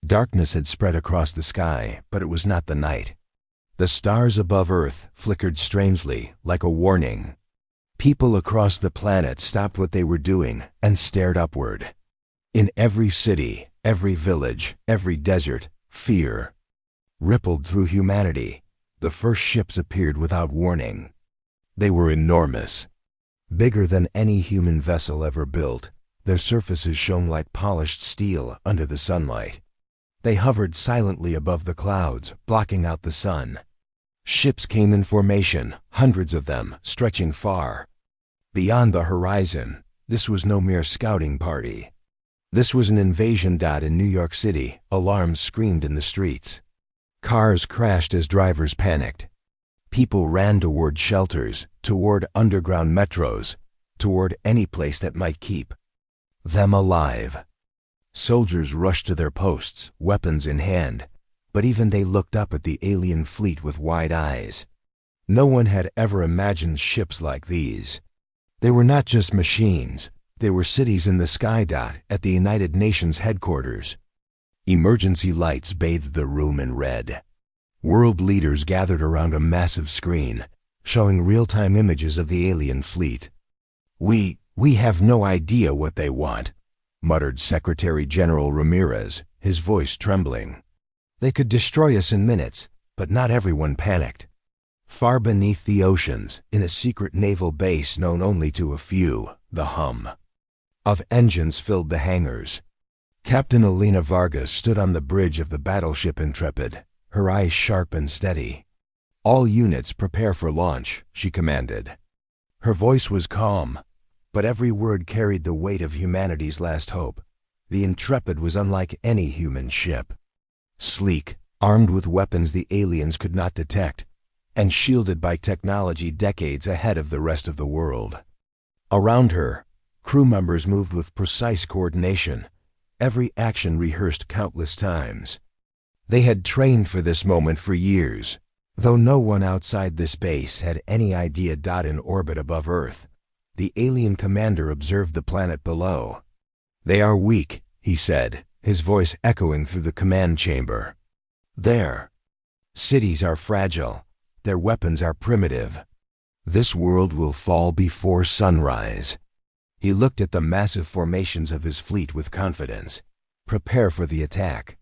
Darkness had spread across the sky, but it was not the night. The stars above Earth flickered strangely, like a warning. People across the planet stopped what they were doing and stared upward. In every city, every village, every desert, fear rippled through humanity. The first ships appeared without warning. They were enormous. Bigger than any human vessel ever built, their surfaces shone like polished steel under the sunlight. They hovered silently above the clouds, blocking out the sun. Ships came in formation, hundreds of them, stretching far. Beyond the horizon, this was no mere scouting party. This was an invasion. In New York City, alarms screamed in the streets. Cars crashed as drivers panicked. People ran toward shelters, toward underground metros, toward any place that might keep them alive. Soldiers rushed to their posts, weapons in hand, but even they looked up at the alien fleet with wide eyes. No one had ever imagined ships like these. They were not just machines, they were cities in the sky. At the United Nations headquarters, emergency lights bathed the room in red. World leaders gathered around a massive screen, showing real-time images of the alien fleet. We have no idea what they want," muttered Secretary General Ramirez, his voice trembling. "They could destroy us in minutes, but not everyone panicked." Far beneath the oceans, in a secret naval base known only to a few, the hum of engines filled the hangars. Captain Elena Vargas stood on the bridge of the battleship Intrepid, her eyes sharp and steady. "All units prepare for launch," she commanded. Her voice was calm, but every word carried the weight of humanity's last hope. The Intrepid was unlike any human ship. Sleek, armed with weapons the aliens could not detect, and shielded by technology decades ahead of the rest of the world. Around her, crew members moved with precise coordination, every action rehearsed countless times. They had trained for this moment for years, though no one outside this base had any idea. In orbit above Earth, the alien commander observed the planet below. "They are weak," he said, his voice echoing through the command chamber. "Their cities are fragile. Their weapons are primitive. This world will fall before sunrise." He looked at the massive formations of his fleet with confidence. "Prepare for the attack."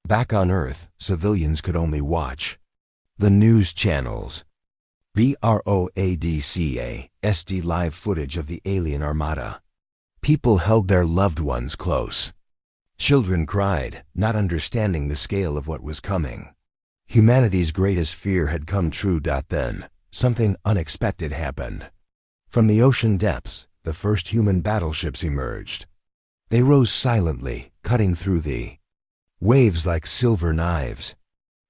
Back on Earth, civilians could only watch. The news channels, broadcast live footage of the alien armada. People held their loved ones close. Children cried, not understanding the scale of what was coming. Humanity's greatest fear had come true. Then, something unexpected happened. From the ocean depths, the first human battleships emerged. They rose silently, cutting through the waves like silver knives.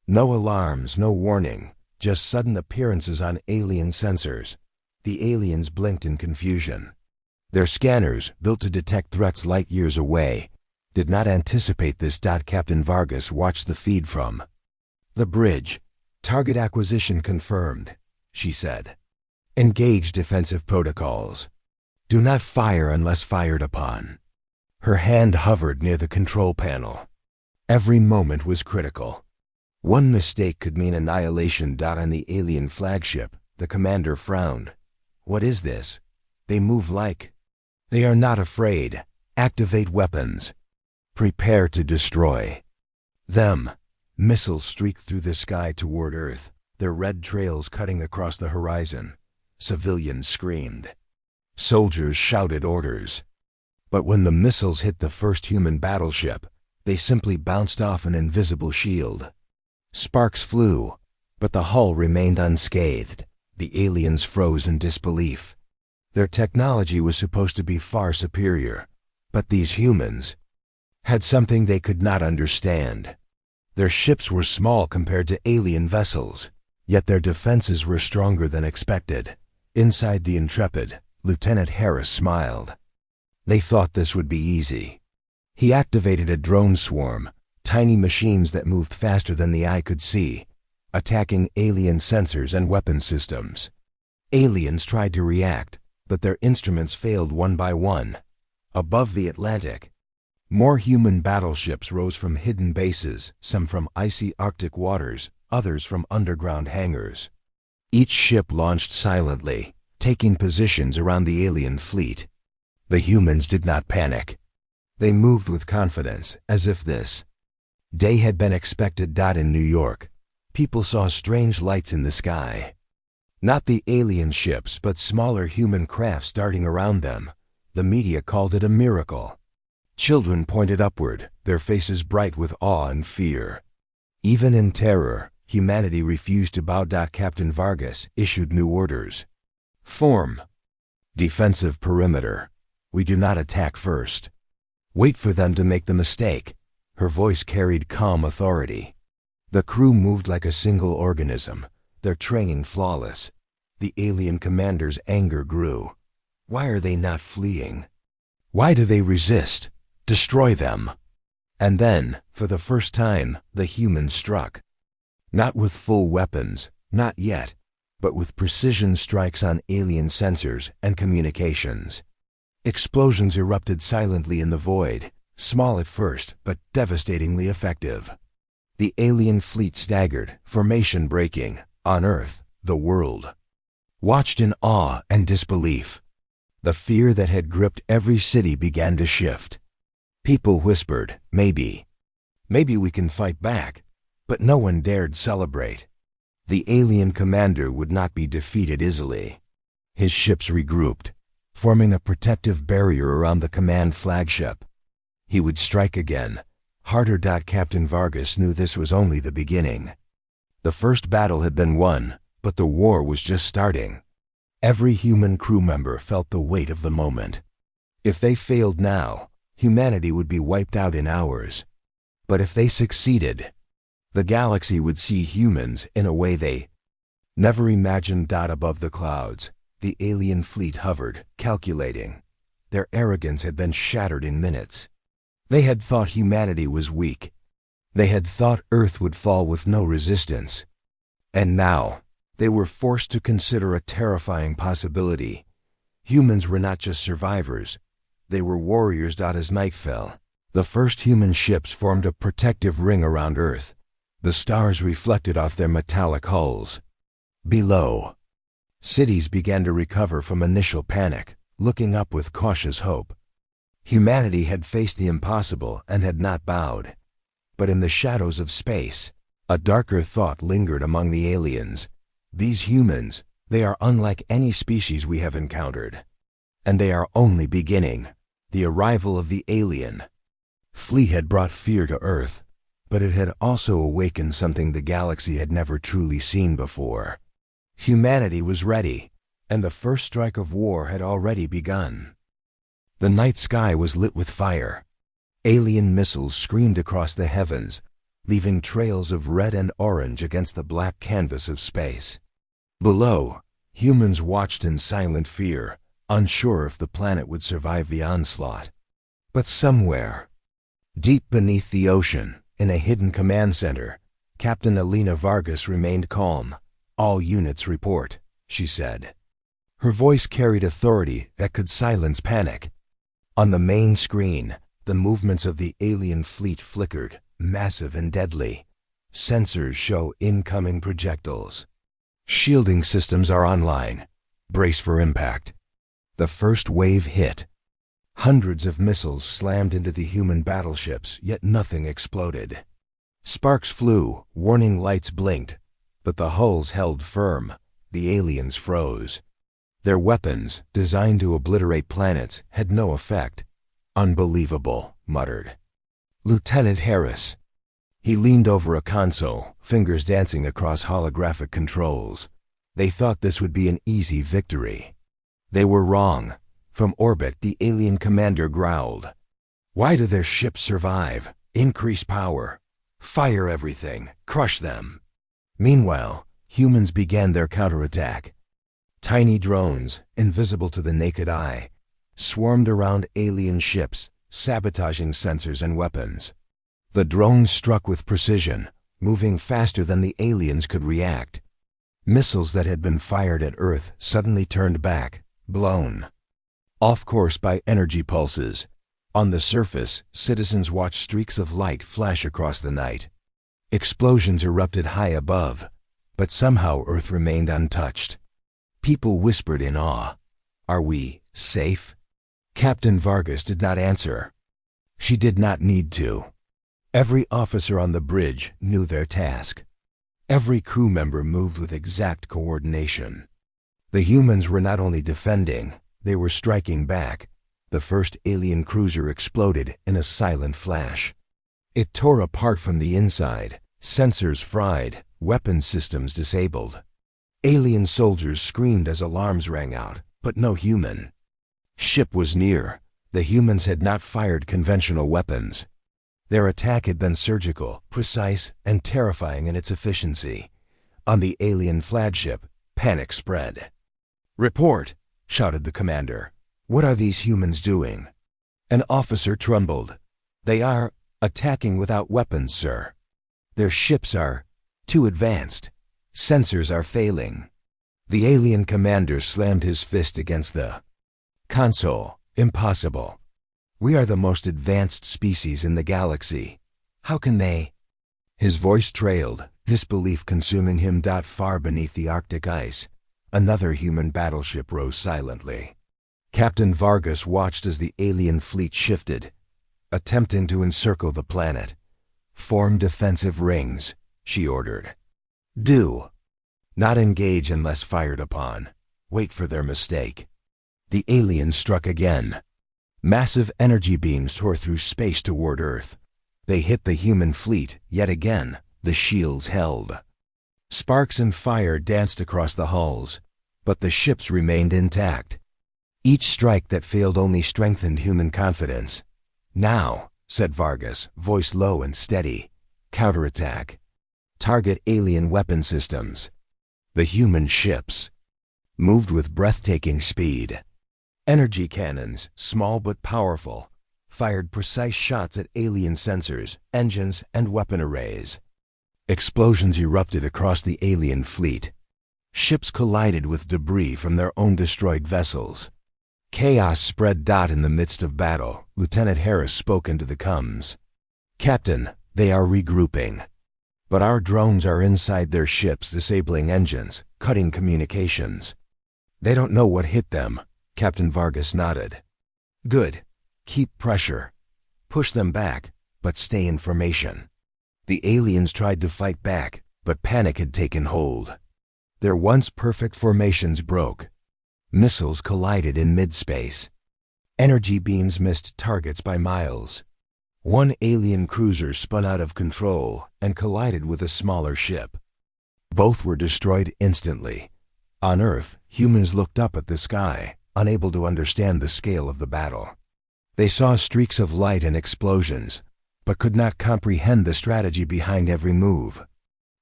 No alarms, no warning, just sudden appearances on alien sensors. The aliens blinked in confusion. Their scanners, built to detect threats light years away, did not anticipate this. Captain Vargas watched the feed from the bridge. "Target acquisition confirmed," she said. "Engage defensive protocols. Do not fire unless fired upon." Her hand hovered near the control panel. Every moment was critical. One mistake could mean annihilation. On the alien flagship, the commander frowned. "What is this? They move like..." "They are not afraid. Activate weapons. Prepare to destroy them." Missiles streaked through the sky toward Earth, their red trails cutting across the horizon. Civilians screamed. Soldiers shouted orders. But when the missiles hit the first human battleship, they simply bounced off an invisible shield. Sparks flew, but the hull remained unscathed. The aliens froze in disbelief. Their technology was supposed to be far superior, but these humans had something they could not understand. Their ships were small compared to alien vessels, yet their defenses were stronger than expected. Inside the Intrepid, Lieutenant Harris smiled. They thought this would be easy. He activated a drone swarm, tiny machines that moved faster than the eye could see, attacking alien sensors and weapon systems. Aliens tried to react, but their instruments failed one by one. Above the Atlantic, More human battleships rose from hidden bases, some from icy Arctic waters, others from underground hangars. Each ship launched silently, taking positions around the alien fleet. The humans did not panic. They moved with confidence, as if this day had been expected. In New York, people saw strange lights in the sky. Not the alien ships, but smaller human crafts darting around them. The media called it a miracle. Children pointed upward, their faces bright with awe and fear. Even in terror, humanity refused to bow. Captain Vargas issued new orders. Form defensive perimeter. We do not attack first. Wait for them to make the mistake. Her voice carried calm authority. The crew moved like a single organism, their training flawless. The alien commander's anger grew. Why are they not fleeing? Why do they resist? Destroy them. And then, for the first time, the humans struck. Not with full weapons, not yet, but with precision strikes on alien sensors and communications. Explosions erupted silently in the void, small at first, but devastatingly effective. The alien fleet staggered, formation breaking. On Earth, the world watched in awe and disbelief. The fear that had gripped every city began to shift. People whispered, maybe we can fight back, but no one dared celebrate. The alien commander would not be defeated easily. His ships regrouped, forming a protective barrier around the command flagship. He would strike again, harder. Captain Vargas knew this was only the beginning. The first battle had been won, but the war was just starting. Every human crew member felt the weight of the moment. If they failed now, humanity would be wiped out in hours. But if they succeeded, the galaxy would see humans in a way they never imagined. Above the clouds, the alien fleet hovered, calculating. Their arrogance had been shattered in minutes. They had thought humanity was weak. They had thought Earth would fall with no resistance. And now, they were forced to consider a terrifying possibility. Humans were not just survivors. They were warriors. As night fell, the first human ships formed a protective ring around Earth. The stars reflected off their metallic hulls. Below, cities began to recover from initial panic, looking up with cautious hope. Humanity had faced the impossible and had not bowed. But in the shadows of space, a darker thought lingered among the aliens. These humans, they are unlike any species we have encountered. And they are only beginning. The arrival of the alien fleet had brought fear to Earth, but it had also awakened something the galaxy had never truly seen before. Humanity was ready, and the first strike of war had already begun. The night sky was lit with fire. Alien missiles screamed across the heavens, leaving trails of red and orange against the black canvas of space. Below, humans watched in silent fear, unsure if the planet would survive the onslaught. But somewhere, deep beneath the ocean, in a hidden command center, Captain Elena Vargas remained calm. "All units report," she said. Her voice carried authority that could silence panic. On the main screen, the movements of the alien fleet flickered, massive and deadly. Sensors show incoming projectiles. Shielding systems are online. Brace for impact. The first wave hit. Hundreds of missiles slammed into the human battleships, yet nothing exploded. Sparks flew, warning lights blinked, but the hulls held firm. The aliens froze. Their weapons, designed to obliterate planets, had no effect. "Unbelievable," muttered Lieutenant Harris. He leaned over a console, fingers dancing across holographic controls. They thought this would be an easy victory. They were wrong. From orbit, the alien commander growled. "Why do their ships survive? Increase power. Fire everything. Crush them." Meanwhile, humans began their counterattack. Tiny drones, invisible to the naked eye, swarmed around alien ships, sabotaging sensors and weapons. The drones struck with precision, moving faster than the aliens could react. Missiles that had been fired at Earth suddenly turned back, blown off course by energy pulses. On the surface, citizens watched streaks of light flash across the night. Explosions erupted high above, but somehow Earth remained untouched. People whispered in awe, "Are we safe?" Captain Vargas did not answer. She did not need to. Every officer on the bridge knew their task. Every crew member moved with exact coordination. The humans were not only defending, they were striking back. The first alien cruiser exploded in a silent flash. It tore apart from the inside, sensors fried, weapon systems disabled. Alien soldiers screamed as alarms rang out, but no human. Ship was near. The humans had not fired conventional weapons. Their attack had been surgical, precise, and terrifying in its efficiency. On the alien flagship, panic spread. "Report!" shouted the commander. "What are these humans doing?" An officer trembled. "They are attacking without weapons, sir. Their ships are too advanced. Sensors are failing." The alien commander slammed his fist against the console. "Impossible. We are the most advanced species in the galaxy. How can they?" His voice trailed, disbelief consuming him. Far beneath the Arctic ice, another human battleship rose silently. Captain Vargas watched as the alien fleet shifted, attempting to encircle the planet. "Form defensive rings," she ordered. "Do not engage unless fired upon. Wait for their mistake." The aliens struck again. Massive energy beams tore through space toward Earth. They hit the human fleet. Yet again, the shields held. Sparks and fire danced across the hulls, but the ships remained intact. Each strike that failed only strengthened human confidence. "Now," said Vargas, voice low and steady. "Counterattack. Target alien weapon systems." The human ships moved with breathtaking speed. Energy cannons, small but powerful, fired precise shots at alien sensors, engines, and weapon arrays. Explosions erupted across the alien fleet. Ships collided with debris from their own destroyed vessels. Chaos spread. In the midst of battle, Lieutenant Harris spoke into the comms. "Captain, they are regrouping. But our drones are inside their ships, disabling engines, cutting communications. They don't know what hit them." Captain Vargas nodded. "Good. Keep pressure. Push them back, but stay in formation." The aliens tried to fight back, but panic had taken hold. Their once perfect formations broke. Missiles collided in mid-space. Energy beams missed targets by miles. One alien cruiser spun out of control and collided with a smaller ship. Both were destroyed instantly. On Earth, humans looked up at the sky, unable to understand the scale of the battle. They saw streaks of light and explosions, but could not comprehend the strategy behind every move.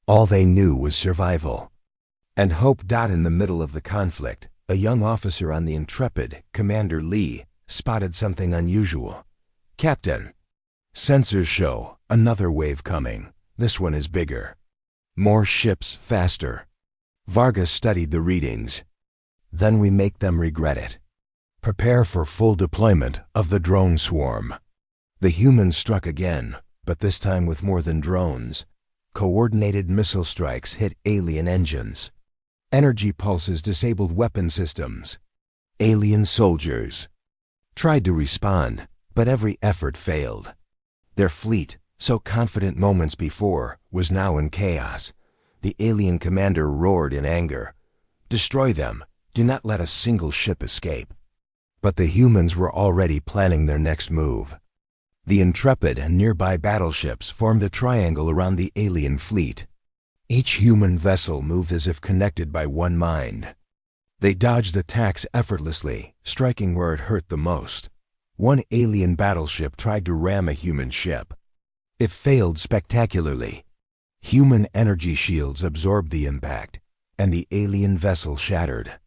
All they knew was survival and hope. In the middle of the conflict, a young officer on the Intrepid, Commander Lee, spotted something unusual. "Captain, sensors show another wave coming. This one is bigger. More ships, faster." Vargas studied the readings. "Then we make them regret it. Prepare for full deployment of the drone swarm." The humans struck again, but this time with more than drones. Coordinated missile strikes hit alien engines. Energy pulses disabled weapon systems. Alien soldiers tried to respond, but every effort failed. Their fleet, so confident moments before, was now in chaos. The alien commander roared in anger. "Destroy them! Do not let a single ship escape." But the humans were already planning their next move. The Intrepid and nearby battleships formed a triangle around the alien fleet. Each human vessel moved as if connected by one mind. They dodged attacks effortlessly, striking where it hurt the most. One alien battleship tried to ram a human ship. It failed spectacularly. Human energy shields absorbed the impact, and the alien vessel shattered.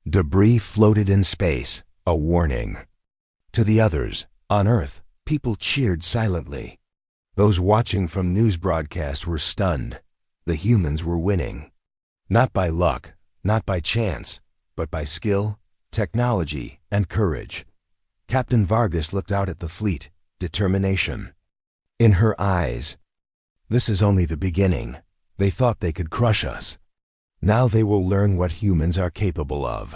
Debris floated in space, a warning. To the others, on Earth, people cheered silently. Those watching from news broadcasts were stunned. The humans were winning. Not by luck, not by chance, but by skill, technology, and courage. Captain Vargas looked out at the fleet, determination in her eyes. This is only the beginning. They thought they could crush us. Now they will learn what humans are capable of.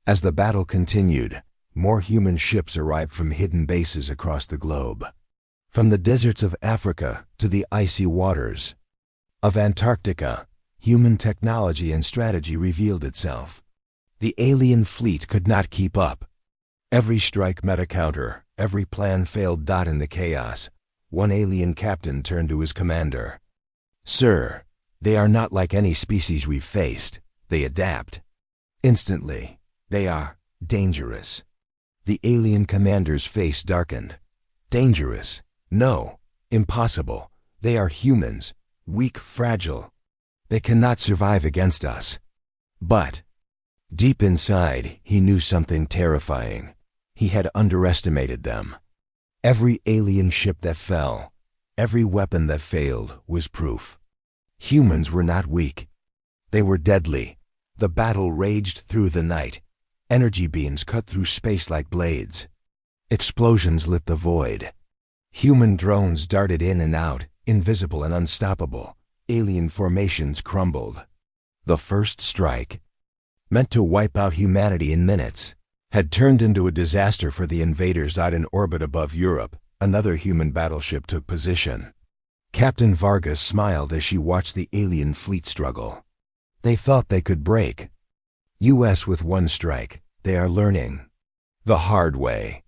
As the battle continued, more human ships arrived from hidden bases across the globe. From the deserts of Africa to the icy waters of Antarctica, human technology and strategy revealed itself. The alien fleet could not keep up. Every strike met a counter, every plan failed. In the chaos, one alien captain turned to his commander. "Sir, they are not like any species we've faced. They adapt instantly. They are dangerous." The alien commander's face darkened. "Dangerous? No, impossible. They are humans, weak, fragile. They cannot survive against us." But deep inside, he knew something terrifying. He had underestimated them. Every alien ship that fell, every weapon that failed, was proof. Humans were not weak. They were deadly. The battle raged through the night. Energy beams cut through space like blades. Explosions lit the void. Human drones darted in and out, invisible and unstoppable. Alien formations crumbled. The first strike, meant to wipe out humanity in minutes, had turned into a disaster for the invaders. In orbit above Europe, another human battleship took position. Captain Vargas smiled as she watched the alien fleet struggle. They thought they could break US with one strike. They are learning the hard way.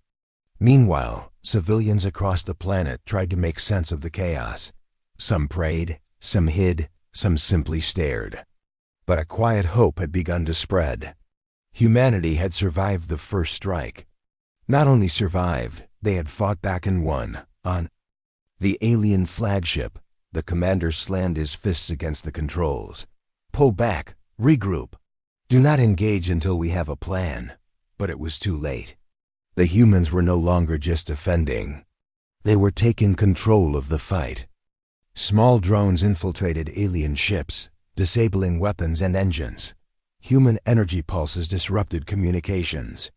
Meanwhile, civilians across the planet tried to make sense of the chaos. Some prayed, some hid, some simply stared. But a quiet hope had begun to spread. Humanity had survived the first strike. Not only survived, they had fought back and won. On the alien flagship, the commander slammed his fists against the controls. "Pull back, regroup. Do not engage until we have a plan." But it was too late. The humans were no longer just defending. They were taking control of the fight. Small drones infiltrated alien ships, disabling weapons and engines. Human energy pulses disrupted communications.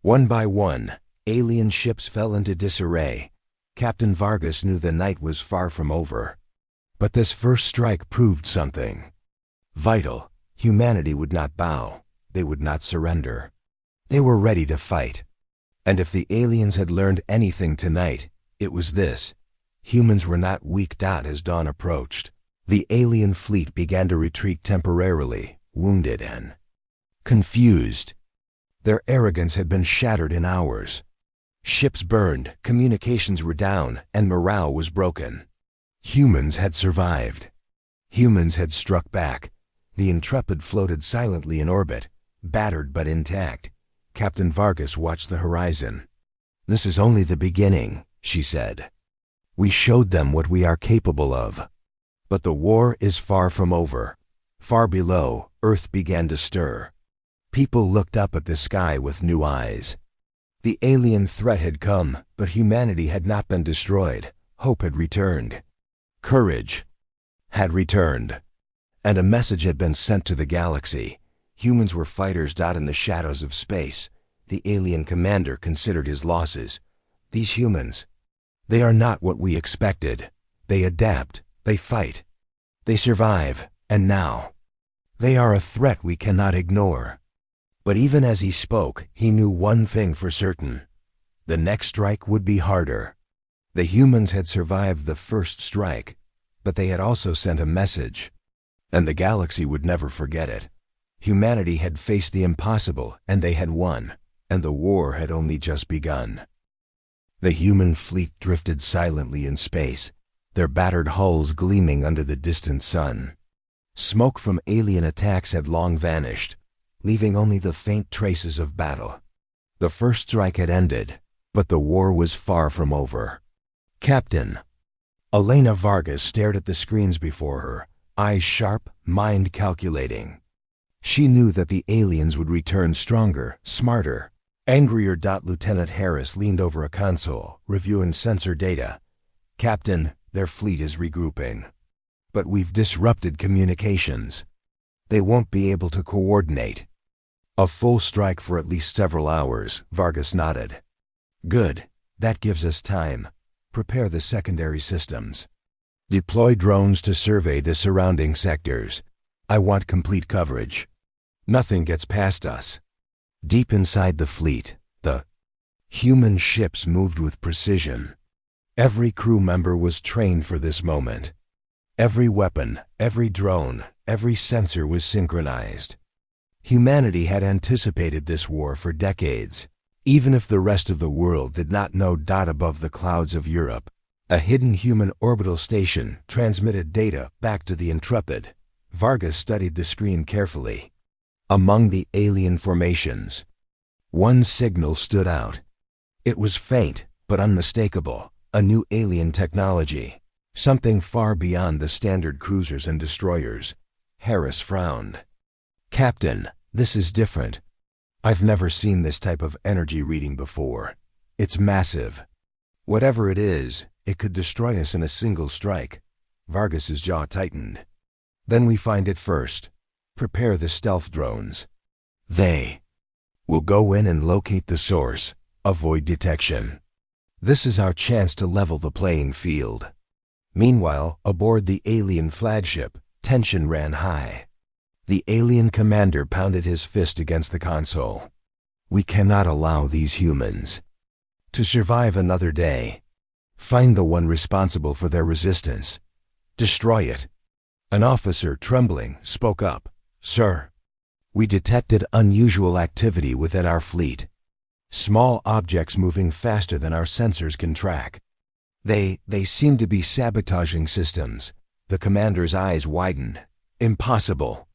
One by one, alien ships fell into disarray. Captain Vargas knew the night was far from over. But this first strike proved something vital. Humanity would not bow. They would not surrender. They were ready to fight. And if the aliens had learned anything tonight, it was this: humans were not weak. As dawn approached, the alien fleet began to retreat temporarily, wounded and confused. Their arrogance had been shattered in hours. Ships burned, communications were down, and morale was broken. Humans had survived. Humans had struck back. The Intrepid floated silently in orbit, battered but intact. Captain Vargas watched the horizon. "This is only the beginning," she said. "We showed them what we are capable of. But the war is far from over." Far below, Earth began to stir. People looked up at the sky with new eyes. The alien threat had come, but humanity had not been destroyed. Hope had returned. Courage had returned. And a message had been sent to the galaxy. Humans were fighters. In the shadows of space, the alien commander considered his losses. These humans, they are not what we expected. They adapt, they fight, they survive, and now they are a threat we cannot ignore. But even as he spoke, he knew one thing for certain: the next strike would be harder. The humans had survived the first strike, but they had also sent a message, and the galaxy would never forget it. Humanity had faced the impossible, and they had won, and the war had only just begun. The human fleet drifted silently in space, their battered hulls gleaming under the distant sun. Smoke from alien attacks had long vanished, leaving only the faint traces of battle. The first strike had ended, but the war was far from over. Captain Elena Vargas stared at the screens before her, eyes sharp, mind calculating. She knew that the aliens would return stronger, smarter, angrier. Lieutenant Harris leaned over a console, reviewing sensor data. "Captain, their fleet is regrouping. But we've disrupted communications. They won't be able to coordinate." "A full strike for at least several hours," Vargas nodded. Good. That gives us time. Prepare the secondary systems. Deploy drones to survey the surrounding sectors. I want complete coverage. Nothing gets past us. Deep inside the fleet, the human ships moved with precision. Every crew member was trained for this moment. Every weapon, every drone, every sensor was synchronized. Humanity had anticipated this war for decades. Even if the rest of the world did not know, above the clouds of Europe, a hidden human orbital station transmitted data back to the Intrepid. Vargas studied the screen carefully. Among the alien formations, one signal stood out. It was faint, but unmistakable. A new alien technology. Something far beyond the standard cruisers and destroyers. Harris frowned. Captain, this is different. I've never seen this type of energy reading before. It's massive. Whatever it is, it could destroy us in a single strike. Vargas's jaw tightened. Then we find it first. Prepare the stealth drones. They will go in and locate the source. Avoid detection. This is our chance to level the playing field. Meanwhile, aboard the alien flagship, tension ran high. The alien commander pounded his fist against the console. We cannot allow these humans to survive another day. Find the one responsible for their resistance. Destroy it. An officer, trembling, spoke up. Sir, we detected unusual activity within our fleet. Small objects moving faster than our sensors can track. They seem to be sabotaging systems. The commander's eyes widened. Impossible.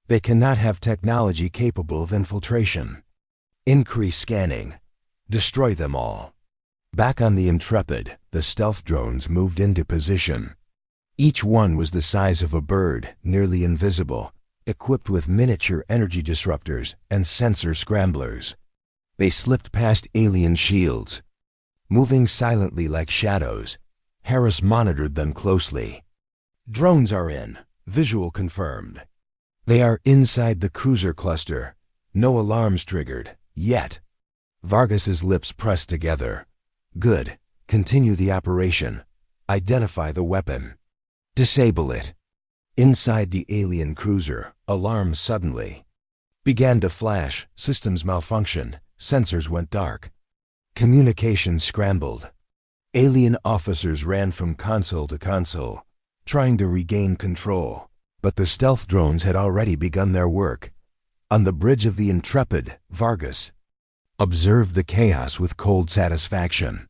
They cannot have technology capable of infiltration. Increase scanning. Destroy them all. Back on the Intrepid, the stealth drones moved into position. Each one was the size of a bird, nearly invisible, equipped with miniature energy disruptors and sensor scramblers. They slipped past alien shields. Moving silently like shadows, Harris monitored them closely. Drones are in. Visual confirmed. They are inside the cruiser cluster. No alarms triggered, yet. Vargas's lips pressed together. Good. Continue the operation. Identify the weapon. Disable it. Inside the alien cruiser, alarms suddenly began to flash. Systems malfunctioned. Sensors went dark. Communications scrambled. Alien officers ran from console to console, trying to regain control. But the stealth drones had already begun their work. On the bridge of the Intrepid, Vargas observed the chaos with cold satisfaction.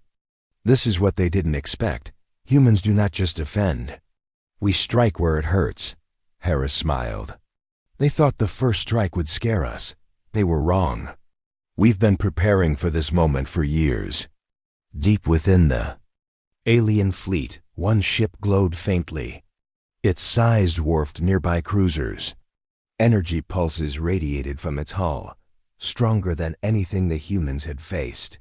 This is what they didn't expect. Humans do not just defend. We strike where it hurts. Harris smiled. They thought the first strike would scare us. They were wrong. We've been preparing for this moment for years. Deep within the alien fleet, one ship glowed faintly. Its size dwarfed nearby cruisers. Energy pulses radiated from its hull, stronger than anything the humans had faced.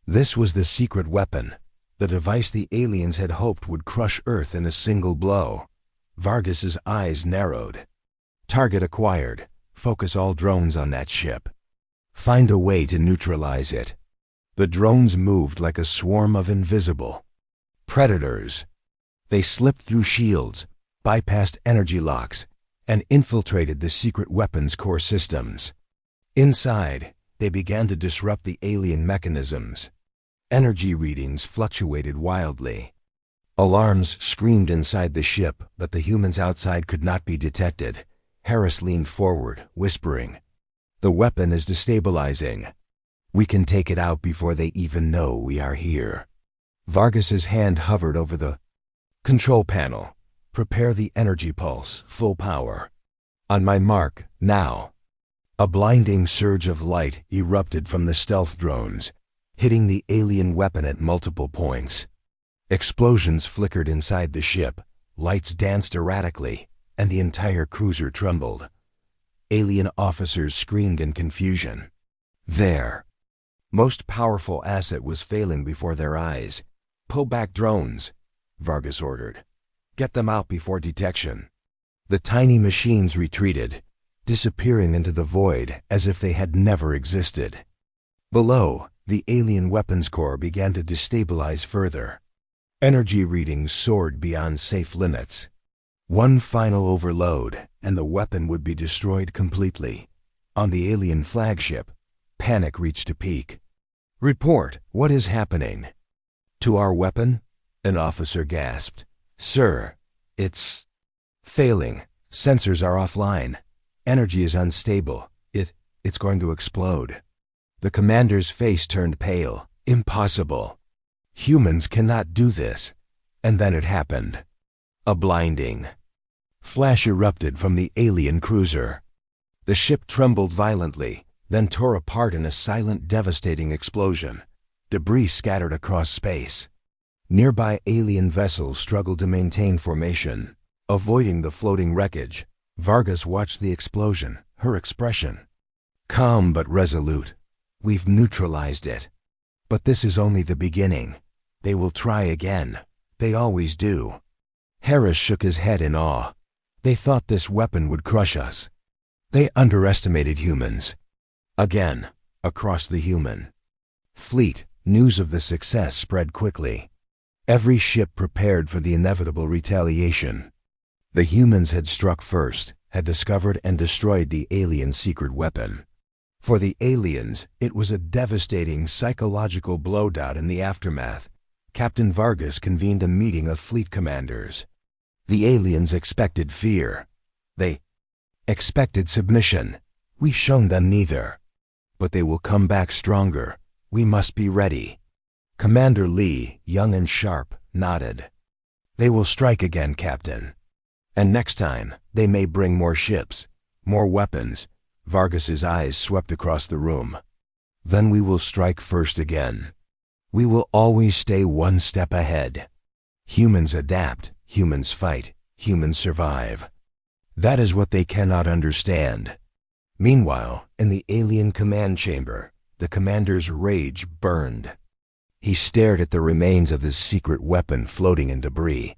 This was the secret weapon, the device the aliens had hoped would crush Earth in a single blow. Vargas's eyes narrowed. Target acquired. Focus all drones on that ship. Find a way to neutralize it. The drones moved like a swarm of invisible predators. They slipped through shields, bypassed energy locks, and infiltrated the secret weapons core systems. Inside, they began to disrupt the alien mechanisms. Energy readings fluctuated wildly. Alarms screamed inside the ship, but the humans outside could not be detected. Harris leaned forward, whispering, "The weapon is destabilizing. We can take it out before they even know we are here." Vargas's hand hovered over the control panel. Prepare the energy pulse, full power. On my mark, now. A blinding surge of light erupted from the stealth drones, hitting the alien weapon at multiple points. Explosions flickered inside the ship, lights danced erratically, and the entire cruiser trembled. Alien officers screamed in confusion. Their most powerful asset was failing before their eyes. "Pull back drones," Vargas ordered. "Get them out before detection." The tiny machines retreated, disappearing into the void as if they had never existed. Below, The alien weapons core began to destabilize further. Energy readings soared beyond safe limits. One final overload, and the weapon would be destroyed completely. On the alien flagship, panic reached a peak. "Report, what is happening?" "To our weapon?" An officer gasped. "Sir, it's failing. Sensors are offline. Energy is unstable. It's going to explode." The commander's face turned pale. Impossible. Humans cannot do this. And then it happened. A blinding flash erupted from the alien cruiser. The ship trembled violently, then tore apart in a silent, devastating explosion. Debris scattered across space. Nearby alien vessels struggled to maintain formation. Avoiding the floating wreckage, Vargas watched the explosion, her expression calm but resolute. "We've neutralized it. But this is only the beginning. They will try again. They always do." Harris shook his head in awe. "They thought this weapon would crush us. They underestimated humans." Again, across the human fleet, news of the success spread quickly. Every ship prepared for the inevitable retaliation. The humans had struck first, had discovered and destroyed the alien secret weapon. For the aliens, it was a devastating psychological blowout. In the aftermath, Captain Vargas convened a meeting of fleet commanders. The aliens expected fear. They expected submission. We've shown them neither. But they will come back stronger. We must be ready. Commander Lee, young and sharp, nodded. "They will strike again, Captain. And next time, they may bring more ships, more weapons." Vargas's eyes swept across the room. "Then we will strike first again. We will always stay one step ahead. Humans adapt, humans fight, humans survive. That is what they cannot understand." Meanwhile, in the alien command chamber, the commander's rage burned. He stared at the remains of his secret weapon floating in debris.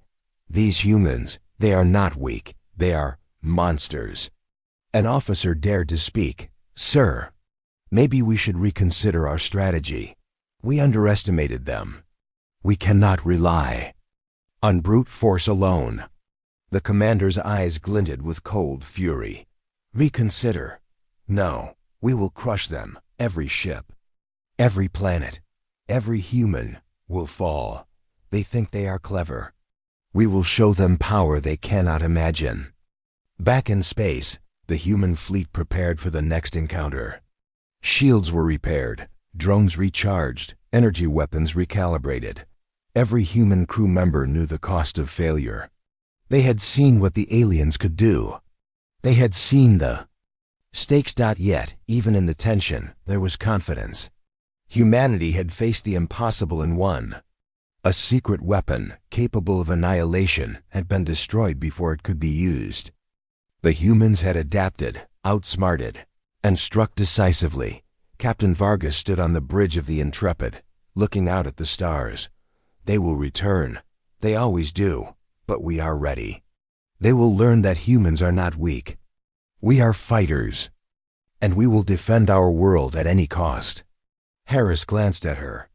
These humans, they are not weak. They are monsters. An officer dared to speak. "Sir, maybe we should reconsider our strategy. We underestimated them. We cannot rely on brute force alone." The commander's eyes glinted with cold fury. "Reconsider? No, we will crush them. Every ship, every planet, every human will fall. They think they are clever. We will show them power they cannot imagine." Back in space, the human fleet prepared for the next encounter. Shields were repaired, drones recharged, energy weapons recalibrated. Every human crew member knew the cost of failure. They had seen what the aliens could do. They had seen the stakes. Yet, even in the tension, there was confidence. Humanity had faced the impossible and won. A secret weapon, capable of annihilation, had been destroyed before it could be used. The humans had adapted, outsmarted, and struck decisively. Captain Vargas stood on the bridge of the Intrepid, looking out at the stars. "They will return. They always do. But we are ready. They will learn that humans are not weak. We are fighters. And we will defend our world at any cost." Harris glanced at her.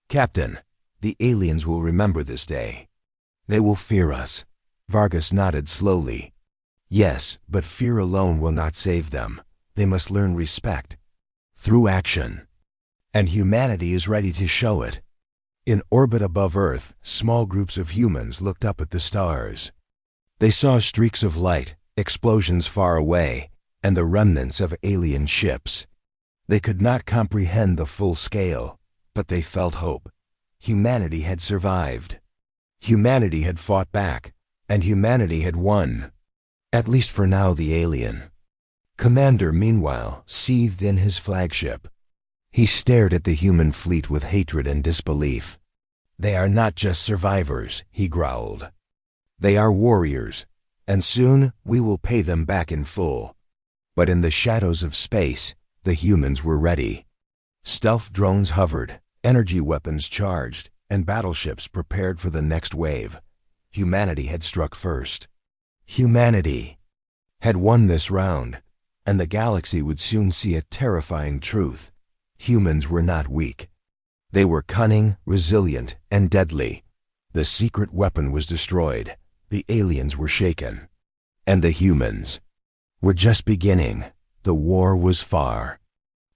"Captain, the aliens will remember this day. They will fear us." Vargas nodded slowly. "Yes, but fear alone will not save them. They must learn respect through action. And humanity is ready to show it." In orbit above Earth, small groups of humans looked up at the stars. They saw streaks of light, explosions far away, and the remnants of alien ships. They could not comprehend the full scale, but they felt hope. Humanity had survived. Humanity had fought back, and humanity had won. At least for now, the alien commander, meanwhile, seethed in his flagship. He stared at the human fleet with hatred and disbelief. "They are not just survivors," he growled. "They are warriors, and soon we will pay them back in full." But in the shadows of space, the humans were ready. Stealth drones hovered, energy weapons charged, and battleships prepared for the next wave. Humanity had struck first. Humanity had won this round, and the galaxy would soon see a terrifying truth. Humans were not weak. They were cunning, resilient, and deadly. The secret weapon was destroyed. The aliens were shaken. And the humans were just beginning. The war was far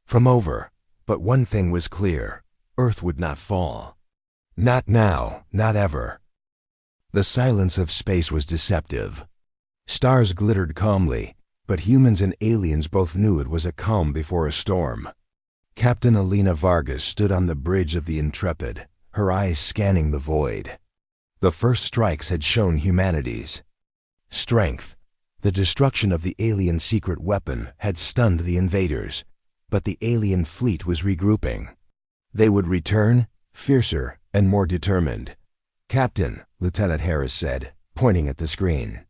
from over. But one thing was clear. Earth would not fall. Not now, not ever. The silence of space was deceptive. Stars glittered calmly, but humans and aliens both knew it was a calm before a storm. Captain Alina Vargas stood on the bridge of the Intrepid, her eyes scanning the void. The first strikes had shown humanity's strength. The destruction of the alien secret weapon had stunned the invaders, but the alien fleet was regrouping. They would return, fiercer and more determined. "Captain," Lieutenant Harris said, pointing at the screen.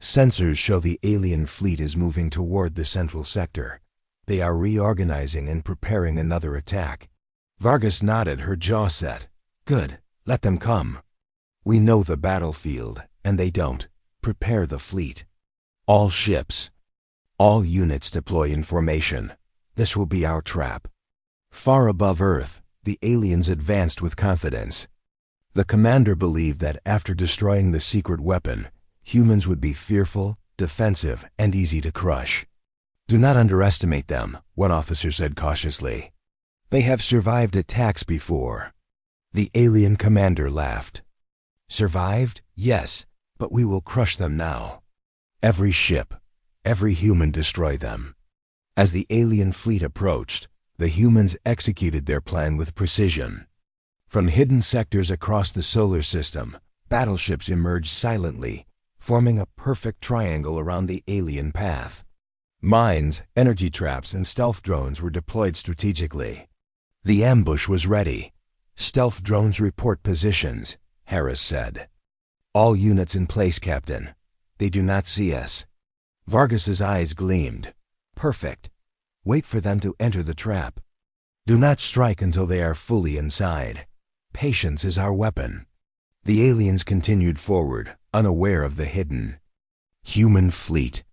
"Sensors show the alien fleet is moving toward the central sector. They are reorganizing and preparing another attack." Vargas nodded, her jaw set. "Good, let them come. We know the battlefield, and they don't. Prepare the fleet. All ships, all units deploy in formation. This will be our trap." Far above Earth, the aliens advanced with confidence. The commander believed that after destroying the secret weapon, humans would be fearful, defensive, and easy to crush. "Do not underestimate them," one officer said cautiously. "They have survived attacks before." The alien commander laughed. "Survived? Yes, but we will crush them now. Every ship, every human, destroy them." As the alien fleet approached, the humans executed their plan with precision. From hidden sectors across the solar system, battleships emerged silently, forming a perfect triangle around the alien path. Mines, energy traps, and stealth drones were deployed strategically. The ambush was ready. "Stealth drones report positions," Harris said. "All units in place, Captain. They do not see us." Vargas's eyes gleamed. "Perfect. Wait for them to enter the trap. Do not strike until they are fully inside. Patience is our weapon." The aliens continued forward, unaware of the hidden human fleet.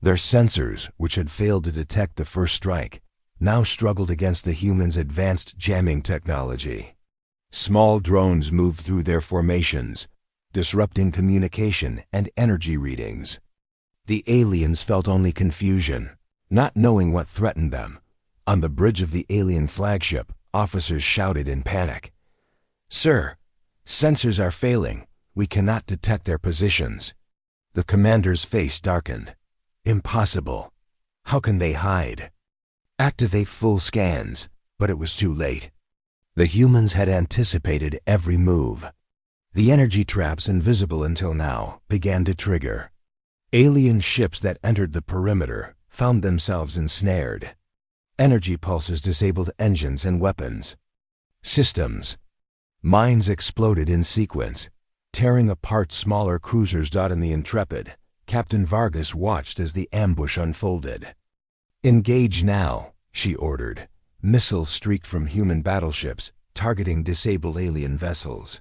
Their sensors, which had failed to detect the first strike, now struggled against the humans' advanced jamming technology. Small drones moved through their formations, disrupting communication and energy readings. The aliens felt only confusion, not knowing what threatened them. On the bridge of the alien flagship, officers shouted in panic. "Sir, sensors are failing. We cannot detect their positions." The commander's face darkened. "Impossible. How can they hide?" "Activate full scans," but it was too late. The humans had anticipated every move. The energy traps, invisible until now, began to trigger. Alien ships that entered the perimeter found themselves ensnared. Energy pulses disabled engines and weapons systems. Mines exploded in sequence, tearing apart smaller cruisers. In the Intrepid, Captain Vargas watched as the ambush unfolded. "Engage now," she ordered. Missiles streaked from human battleships, targeting disabled alien vessels.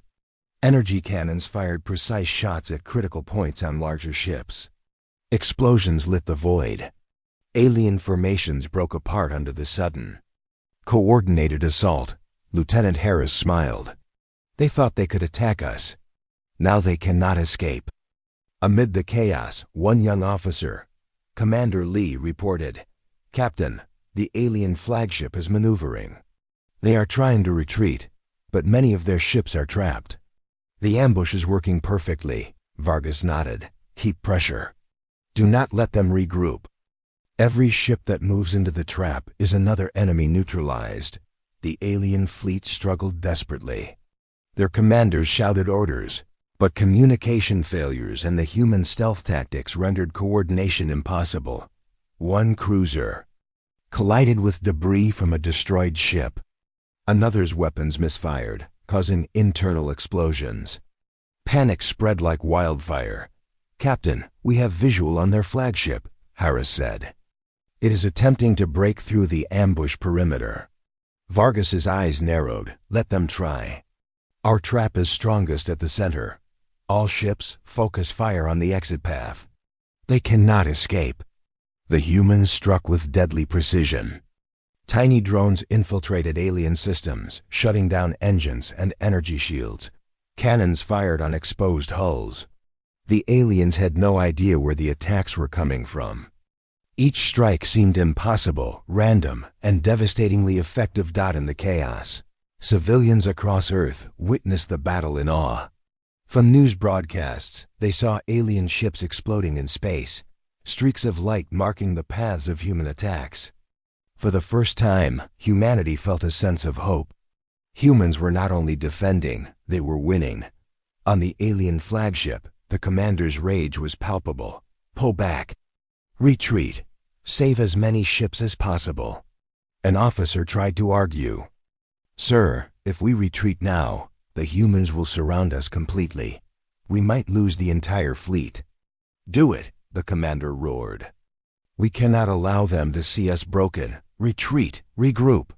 Energy cannons fired precise shots at critical points on larger ships. Explosions lit the void. Alien formations broke apart under the sudden, coordinated assault. Lieutenant Harris smiled. "They thought they could attack us. Now they cannot escape." Amid the chaos, one young officer, Commander Lee, reported, "Captain, the alien flagship is maneuvering. They are trying to retreat, but many of their ships are trapped." "The ambush is working perfectly," Vargas nodded. "Keep pressure. Do not let them regroup. Every ship that moves into the trap is another enemy neutralized." The alien fleet struggled desperately. Their commanders shouted orders, but communication failures and the human stealth tactics rendered coordination impossible. One cruiser collided with debris from a destroyed ship. Another's weapons misfired, causing internal explosions. Panic spread like wildfire. "Captain, we have visual on their flagship," Harris said. "It is attempting to break through the ambush perimeter." Vargas's eyes narrowed. "Let them try. Our trap is strongest at the center. All ships, focus fire on the exit path. They cannot escape." The humans struck with deadly precision. Tiny drones infiltrated alien systems, shutting down engines and energy shields. Cannons fired on exposed hulls. The aliens had no idea where the attacks were coming from. Each strike seemed impossible, random, and devastatingly effective. In the chaos, civilians across Earth witnessed the battle in awe. From news broadcasts, they saw alien ships exploding in space, streaks of light marking the paths of human attacks. For the first time, humanity felt a sense of hope. Humans were not only defending, they were winning. On the alien flagship, the commander's rage was palpable. Pull back. Retreat. Save as many ships as possible. An officer tried to argue. Sir, if we retreat now, the humans will surround us completely. We might lose the entire fleet. Do it, the commander roared. We cannot allow them to see us broken. Retreat, regroup.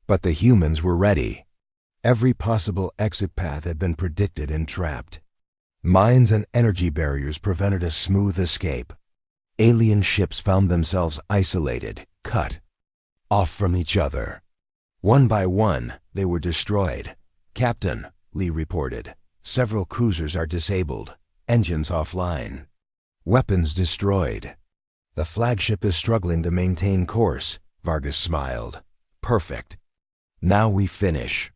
But the humans were ready. Every possible exit path had been predicted and trapped. Mines and energy barriers prevented a smooth escape. Alien ships found themselves isolated, cut off from each other. One by one, they were destroyed. Captain, Lee reported, several cruisers are disabled, engines offline, weapons destroyed. The flagship is struggling to maintain course, Vargas smiled. Perfect. Now we finish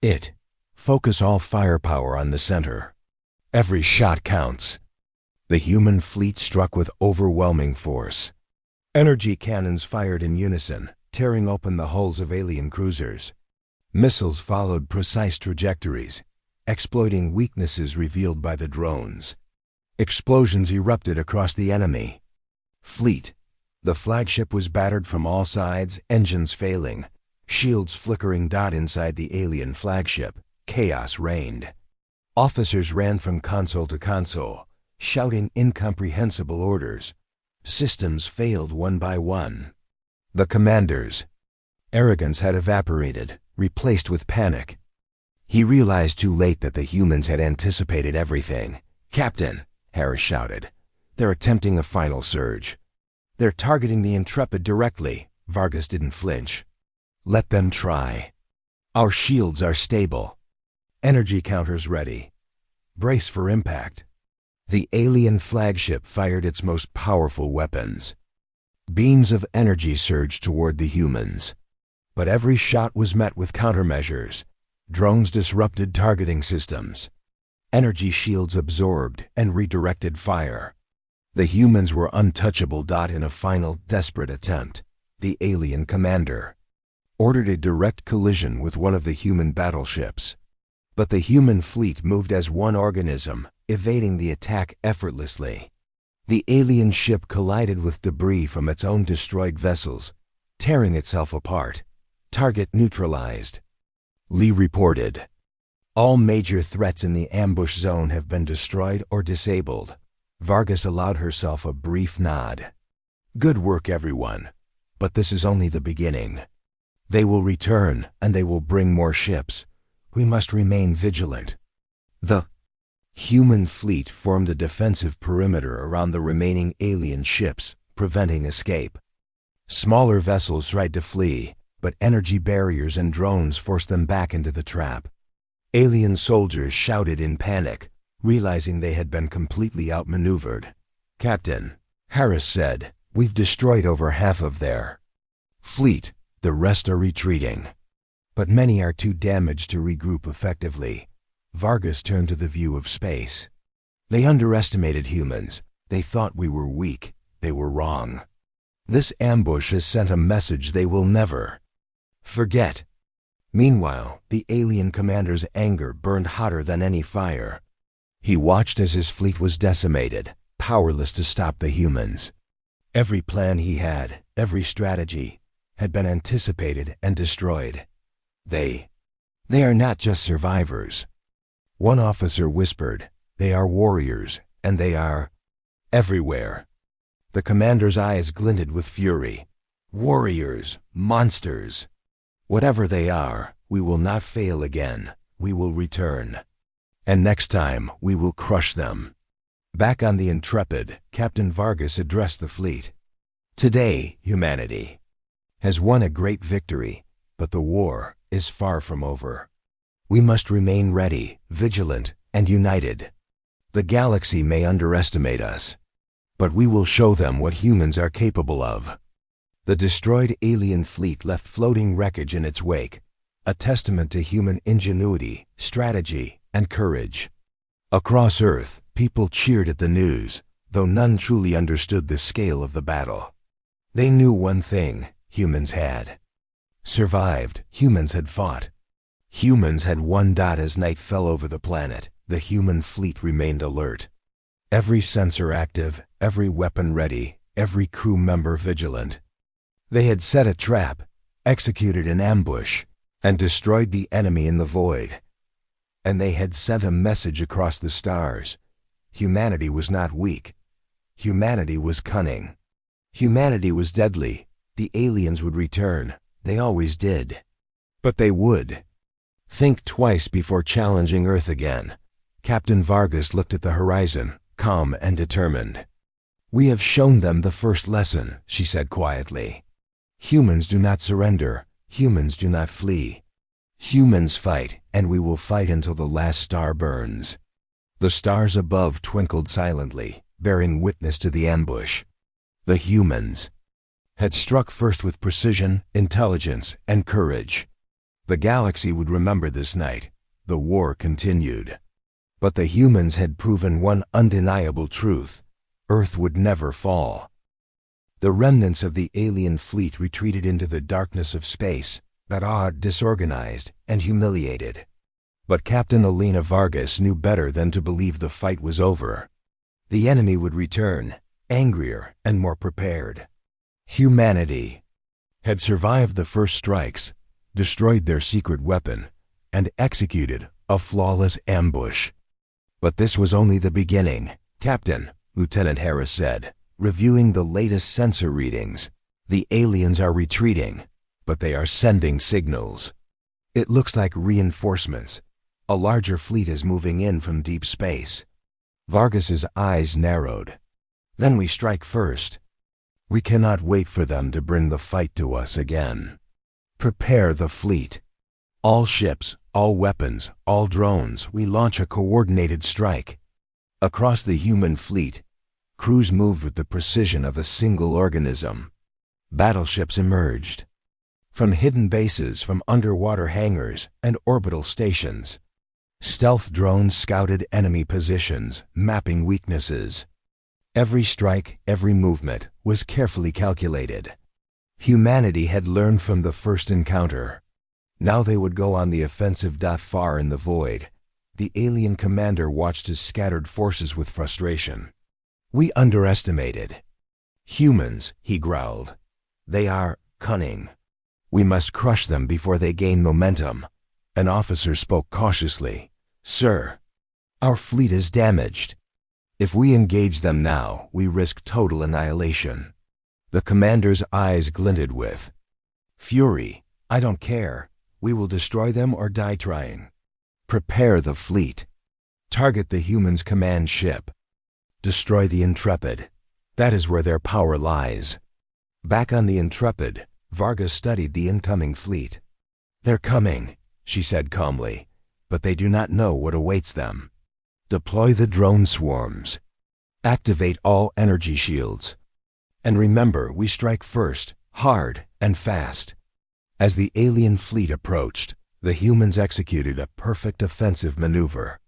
it. Focus all firepower on the center. Every shot counts. The human fleet struck with overwhelming force. Energy cannons fired in unison, tearing open the hulls of alien cruisers. Missiles followed precise trajectories, exploiting weaknesses revealed by the drones. Explosions erupted across the enemy fleet. The flagship was battered from all sides, engines failing, shields flickering. Inside the alien flagship, chaos reigned. Officers ran from console to console, shouting incomprehensible orders. Systems failed one by one. The commander's arrogance had evaporated, replaced with panic. He realized too late that the humans had anticipated everything. Captain, Harris shouted, they're attempting a final surge. They're targeting the Intrepid directly. Vargas didn't flinch. Let them try. Our shields are stable. Energy counters ready. Brace for impact. The alien flagship fired its most powerful weapons. Beams of energy surged toward the humans. But every shot was met with countermeasures. Drones disrupted targeting systems. Energy shields absorbed and redirected fire. The humans were untouchable. In a final, desperate attempt, the alien commander ordered a direct collision with one of the human battleships. But the human fleet moved as one organism, evading the attack effortlessly. The alien ship collided with debris from its own destroyed vessels, tearing itself apart. Target neutralized. Lee reported. All major threats in the ambush zone have been destroyed or disabled. Vargas allowed herself a brief nod. Good work, everyone. But this is only the beginning. They will return, and they will bring more ships. We must remain vigilant. The human fleet formed a defensive perimeter around the remaining alien ships, preventing escape. Smaller vessels tried to flee, but energy barriers and drones forced them back into the trap. Alien soldiers shouted in panic, realizing they had been completely outmaneuvered. Captain, Harris said, we've destroyed over half of their fleet. The rest are retreating. But many are too damaged to regroup effectively. Vargas turned to the view of space. They underestimated humans. They thought we were weak. They were wrong. This ambush has sent a message they will never forget. Meanwhile, the alien commander's anger burned hotter than any fire. He watched as his fleet was decimated, powerless to stop the humans. Every plan he had, every strategy, had been anticipated and destroyed. They are not just survivors. One officer whispered, they are warriors, and they are everywhere. The commander's eyes glinted with fury. Warriors, monsters. Whatever they are, we will not fail again. We will return. And next time, we will crush them. Back on the Intrepid, Captain Vargas addressed the fleet. Today, humanity, has won a great victory, but the war is far from over. We must remain ready, vigilant, and united. The galaxy may underestimate us, but we will show them what humans are capable of." The destroyed alien fleet left floating wreckage in its wake, a testament to human ingenuity, strategy, and courage. Across Earth, people cheered at the news, though none truly understood the scale of the battle. They knew one thing: humans had survived, humans had fought. Humans had won. As night fell over the planet, the human fleet remained alert. Every sensor active, every weapon ready, every crew member vigilant. They had set a trap, executed an ambush, and destroyed the enemy in the void. And they had sent a message across the stars. Humanity was not weak. Humanity was cunning. Humanity was deadly. The aliens would return. They always did. But they would. Think twice before challenging Earth again. Captain Vargas looked at the horizon, calm and determined. "We have shown them the first lesson," she said quietly. "Humans do not surrender. Humans do not flee. Humans fight, and we will fight until the last star burns." The stars above twinkled silently, bearing witness to the ambush. The humans had struck first with precision, intelligence, and courage. The galaxy would remember this night. The war continued. But the humans had proven one undeniable truth: Earth would never fall. The remnants of the alien fleet retreated into the darkness of space, awed, disorganized, and humiliated. But Captain Elena Vargas knew better than to believe the fight was over. The enemy would return, angrier and more prepared. Humanity had survived the first strikes, destroyed their secret weapon, and executed a flawless ambush. But this was only the beginning. "Captain," Lieutenant Harris said, reviewing the latest sensor readings, "the aliens are retreating, but they are sending signals. It looks like reinforcements. A larger fleet is moving in from deep space." Vargas's eyes narrowed. "Then we strike first. We cannot wait for them to bring the fight to us again. Prepare the fleet. All ships, all weapons, all drones, we launch a coordinated strike." Across the human fleet, crews moved with the precision of a single organism. Battleships emerged from hidden bases, from underwater hangars and orbital stations. Stealth drones scouted enemy positions, mapping weaknesses. Every strike, every movement was carefully calculated. Humanity had learned from the first encounter. Now they would go on the offensive. Far in the void, the alien commander watched his scattered forces with frustration. "We underestimated humans," he growled. "They are cunning. We must crush them before they gain momentum." An officer spoke cautiously. "Sir, our fleet is damaged. If we engage them now, we risk total annihilation." The commander's eyes glinted with fury. "I don't care. We will destroy them or die trying. Prepare the fleet. Target the humans' command ship. Destroy the Intrepid. That is where their power lies." Back on the Intrepid, Vargas studied the incoming fleet. "They're coming," she said calmly, "but they do not know what awaits them. Deploy the drone swarms. Activate all energy shields. And remember, we strike first, hard and fast." As the alien fleet approached, the humans executed a perfect offensive maneuver.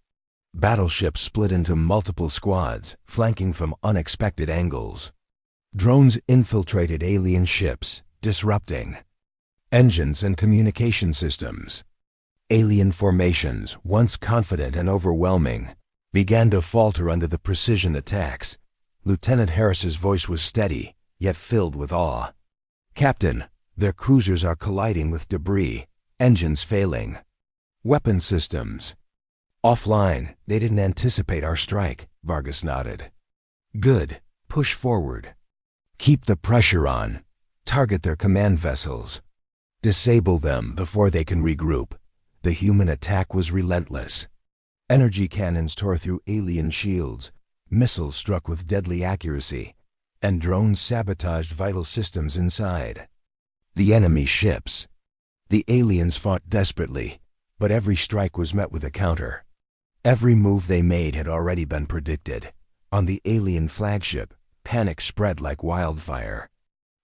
Battleships split into multiple squads, flanking from unexpected angles. Drones infiltrated alien ships, disrupting engines and communication systems. Alien formations, once confident and overwhelming, began to falter under the precision attacks. Lieutenant Harris's voice was steady, yet filled with awe. "Captain, their cruisers are colliding with debris, engines failing. Weapon systems offline. They didn't anticipate our strike." Vargas nodded. "Good. Push forward. Keep the pressure on. Target their command vessels. Disable them before they can regroup." The human attack was relentless. Energy cannons tore through alien shields, missiles struck with deadly accuracy, and drones sabotaged vital systems inside. The enemy ships. The aliens fought desperately, but every strike was met with a counter. Every move they made had already been predicted. On the alien flagship, panic spread like wildfire.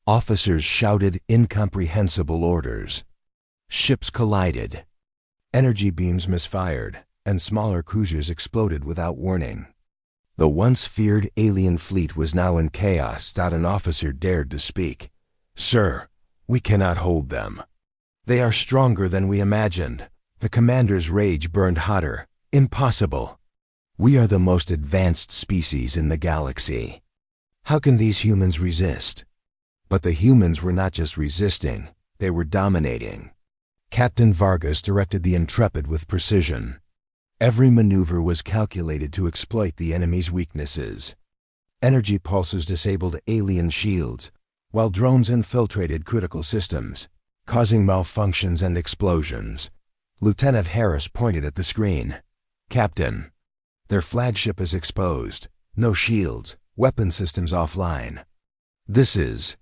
Officers shouted incomprehensible orders. Ships collided. Energy beams misfired, and smaller cruisers exploded without warning. The once feared alien fleet was now in chaos. An officer dared to speak. "Sir, we cannot hold them. They are stronger than we imagined." The commander's rage burned hotter. "Impossible. We are the most advanced species in the galaxy. How can these humans resist?" But the humans were not just resisting, they were dominating. Captain Vargas directed the Intrepid with precision. Every maneuver was calculated to exploit the enemy's weaknesses. Energy pulses disabled alien shields, while drones infiltrated critical systems, causing malfunctions and explosions. Lieutenant Harris pointed at the screen. "Captain, their flagship is exposed. No shields, weapon systems offline. This is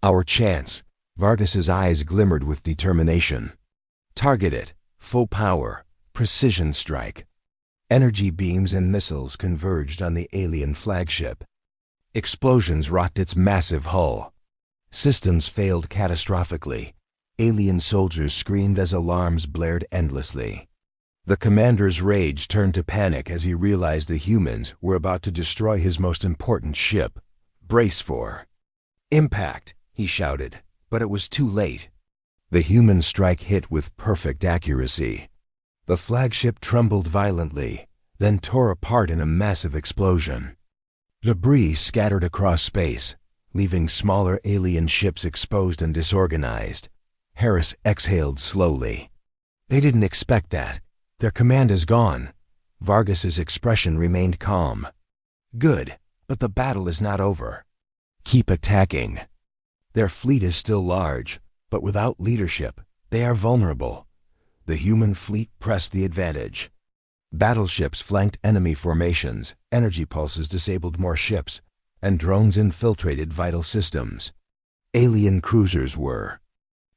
our chance." Vargas's eyes glimmered with determination. "Target it. Full power. Precision strike." Energy beams and missiles converged on the alien flagship. Explosions rocked its massive hull. Systems failed catastrophically. Alien soldiers screamed as alarms blared endlessly. The commander's rage turned to panic as he realized the humans were about to destroy his most important ship. "Brace for impact," he shouted, but it was too late. The human strike hit with perfect accuracy. The flagship trembled violently, then tore apart in a massive explosion. Debris scattered across space, leaving smaller alien ships exposed and disorganized. Harris exhaled slowly. They didn't expect that. Their command is gone. Vargas's expression remained calm. "Good, but the battle is not over. Keep attacking. Their fleet is still large, but without leadership, they are vulnerable." The human fleet pressed the advantage. Battleships flanked enemy formations, energy pulses disabled more ships, and drones infiltrated vital systems. Alien cruisers were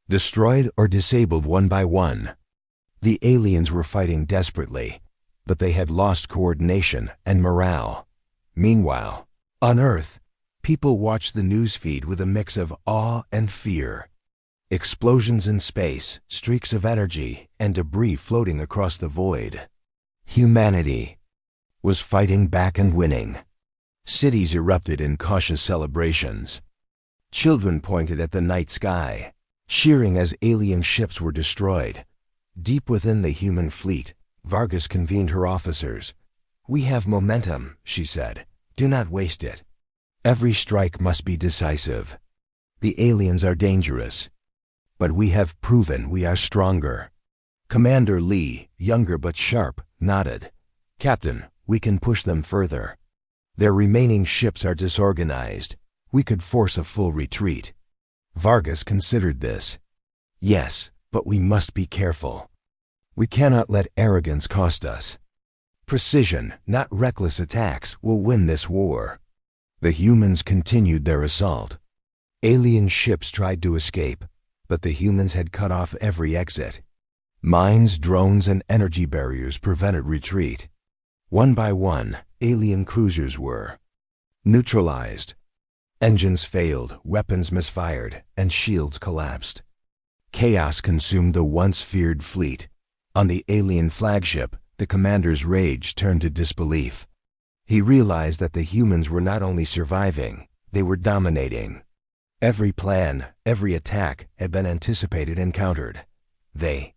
destroyed or disabled one by one. The aliens were fighting desperately, but they had lost coordination and morale. Meanwhile, on Earth, people watched the newsfeed with a mix of awe and fear. Explosions in space, streaks of energy, and debris floating across the void. Humanity was fighting back and winning. Cities erupted in cautious celebrations. Children pointed at the night sky, cheering as alien ships were destroyed. Deep within the human fleet, Vargas convened her officers. "We have momentum," she said. "Do not waste it. Every strike must be decisive. The aliens are dangerous, but we have proven we are stronger." Commander Lee, younger but sharp, nodded. "Captain, we can push them further. Their remaining ships are disorganized. We could force a full retreat." Vargas considered this. "Yes, but we must be careful. We cannot let arrogance cost us. Precision, not reckless attacks, will win this war." The humans continued their assault. Alien ships tried to escape, but the humans had cut off every exit. Mines, drones, and energy barriers prevented retreat. One by one, alien cruisers were neutralized. Engines failed, weapons misfired, and shields collapsed. Chaos consumed the once feared fleet. On the alien flagship, the commander's rage turned to disbelief. He realized that the humans were not only surviving, they were dominating. Every plan, every attack had been anticipated and countered. They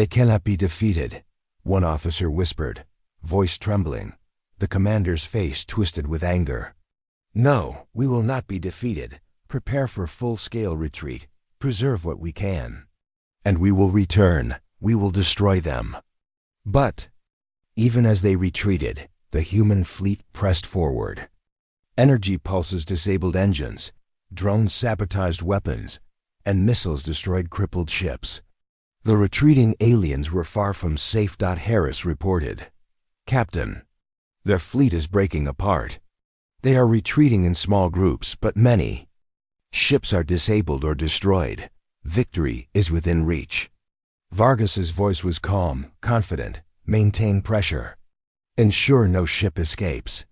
cannot be defeated," one officer whispered, voice trembling. The commander's face twisted with anger. "No, we will not be defeated. Prepare for full-scale retreat. Preserve what we can. And we will return. We will destroy them." But even as they retreated, the human fleet pressed forward. Energy pulses disabled engines, drones sabotaged weapons, and missiles destroyed crippled ships. The retreating aliens were far from safe. Harris reported. "Captain, their fleet is breaking apart. They are retreating in small groups, but many ships are disabled or destroyed. Victory is within reach. Vargas's voice was calm, confident. Maintain pressure. Ensure no ship escapes.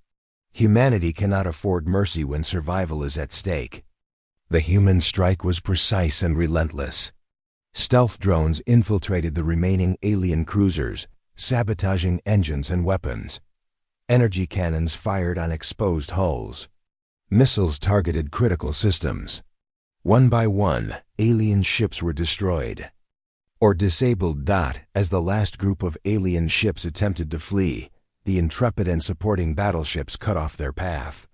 Humanity cannot afford mercy when survival is at stake. The human strike was precise and relentless. Stealth drones infiltrated the remaining alien cruisers, sabotaging engines and weapons. Energy cannons fired on exposed hulls. Missiles targeted critical systems. One by one, alien ships were destroyed or disabled. As the last group of alien ships attempted to flee, the intrepid and supporting battleships cut off their path.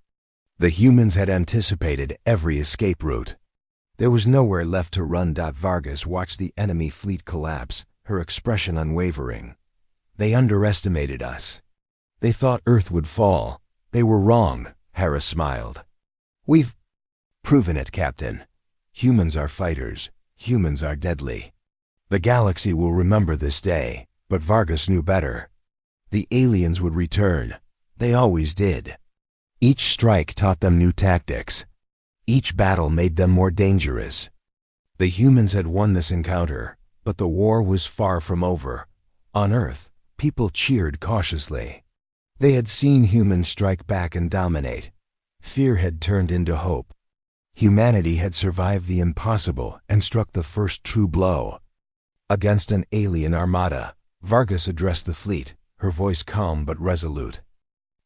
The humans had anticipated every escape route. There was nowhere left to run. Vargas watched the enemy fleet collapse, her expression unwavering. They underestimated us. They thought Earth would fall. They were wrong, Harris smiled. We've proven it, Captain. Humans are fighters. Humans are deadly. The galaxy will remember this day, but Vargas knew better. The aliens would return. They always did. Each strike taught them new tactics. Each battle made them more dangerous. The humans had won this encounter, but the war was far from over. On Earth, people cheered cautiously. They had seen humans strike back and dominate. Fear had turned into hope. Humanity had survived the impossible and struck the first true blow. Against an alien armada, Vargas addressed the fleet, her voice calm but resolute.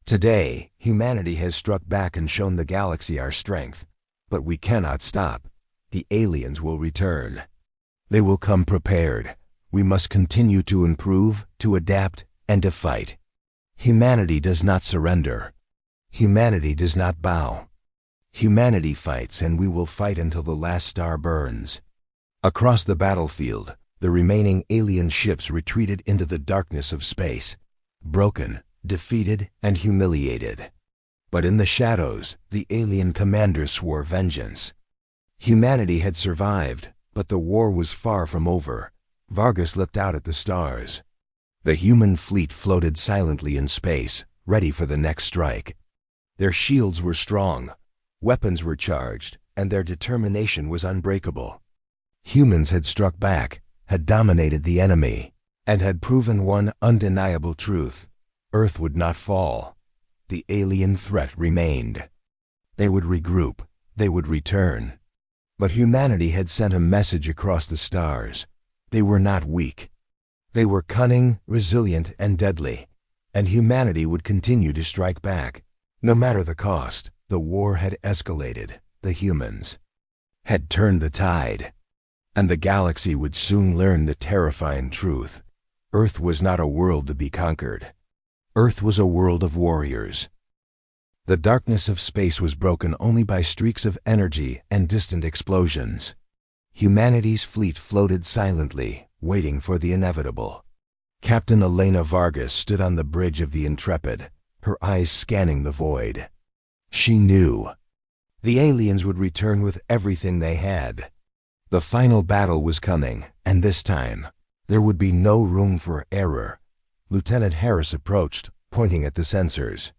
Today, humanity has struck back and shown the galaxy our strength. But we cannot stop. The aliens will return. They will come prepared. We must continue to improve, to adapt, and to fight. Humanity does not surrender. Humanity does not bow. Humanity fights, and we will fight until the last star burns. Across the battlefield, the remaining alien ships retreated into the darkness of space, broken, defeated, and humiliated. But in the shadows, the alien commander swore vengeance. Humanity had survived, but the war was far from over. Vargas looked out at the stars. The human fleet floated silently in space, ready for the next strike. Their shields were strong, weapons were charged, and their determination was unbreakable. Humans had struck back, had dominated the enemy, and had proven one undeniable truth: Earth would not fall. The alien threat remained. They would regroup, they would return. But humanity had sent a message across the stars. They were not weak. They were cunning, resilient, and deadly, and humanity would continue to strike back. No matter the cost, the war had escalated. The humans had turned the tide. And the galaxy would soon learn the terrifying truth: Earth was not a world to be conquered. Earth was a world of warriors. The darkness of space was broken only by streaks of energy and distant explosions. Humanity's fleet floated silently, waiting for the inevitable. Captain Elena Vargas stood on the bridge of the Intrepid, her eyes scanning the void. She knew. The aliens would return with everything they had. The final battle was coming, and this time, there would be no room for error. Lieutenant Harris approached, pointing at the sensors.